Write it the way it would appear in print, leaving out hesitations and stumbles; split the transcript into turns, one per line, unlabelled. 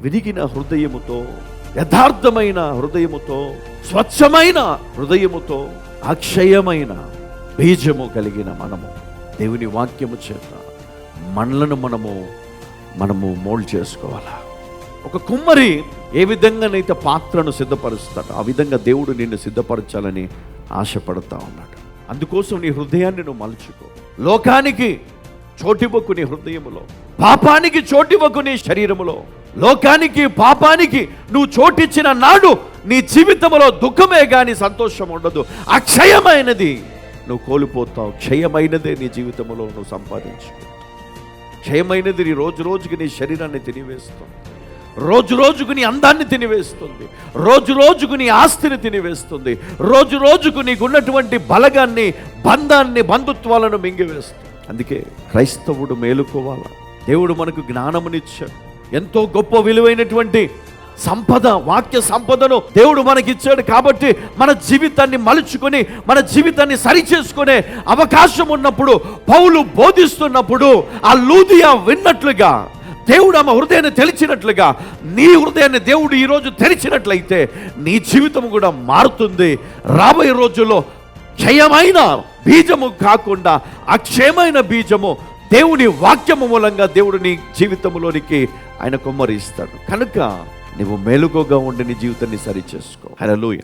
విరిగిన హృదయముతో, యథార్థమైన హృదయముతో, స్వచ్ఛమైన హృదయముతో, అక్షయమైన బీజము కలిగిన మనము దేవుని వాక్యము చేత మనలను మనము మోల్డ్ చేసుకోవాలా. ఒక కుమ్మరి ఏ విధంగానైతే పాత్రను సిద్ధపరుస్తాడో ఆ విధంగా దేవుడు నిన్ను సిద్ధపరచాలని ఆశపడతా ఉన్నాడు. అందుకోసం నీ హృదయాన్ని నువ్వు మలుచుకో. లోకానికి చోటివ్వకు నీ హృదయములో, పాపానికి చోటివ్వకు నీ శరీరములో. లోకానికి పాపానికి నువ్వు చోటిచ్చిన నాడు నీ జీవితంలో దుఃఖమే కానీ సంతోషం ఉండదు. అక్షయమైనది నువ్వు కోల్పోతావు. క్షయమైనదే నీ జీవితంలో నువ్వు సంపాదించుకుంటావు. క్షయమైనది నీ రోజు రోజుకి నీ శరీరాన్ని తినివేస్తుంది, రోజు రోజుకు నీ అందాన్ని తినివేస్తుంది, రోజు రోజుకు నీ ఆస్తిని తినివేస్తుంది, రోజు రోజుకు నీకున్నటువంటి బలగాన్ని, బంధాన్ని, బంధుత్వాలను మింగివేస్తుంది. అందుకే క్రైస్తవుడు మేలుకోవాలా. దేవుడు మనకు జ్ఞానమునిచ్చాడు. ఎంతో గొప్ప విలువైనటువంటి సంపద, వాక్య సంపదను దేవుడు మనకిచ్చాడు. కాబట్టి మన జీవితాన్ని మలుచుకొని మన జీవితాన్ని సరిచేసుకునే అవకాశం ఉన్నప్పుడు, పౌలు బోధిస్తున్నప్పుడు ఆ లూదియా విన్నట్లుగా దేవుడు ఆమె హృదయాన్ని తెరిచినట్లుగా నీ హృదయాన్ని దేవుడు ఈరోజు తెరిచినట్లయితే నీ జీవితం కూడా మారుతుంది. రాబోయే రోజుల్లో క్షయమైన బీజము కాకుండా అక్షయమైన బీజము దేవుని వాక్యము మూలంగా దేవుడు నీ జీవితంలోనికి ఆయన కుమ్మరిస్తాడు. కనుక నువ్వు మేలుకోగా ఉండి నీ జీవితాన్ని సరిచేసుకో. హల్లెలూయా.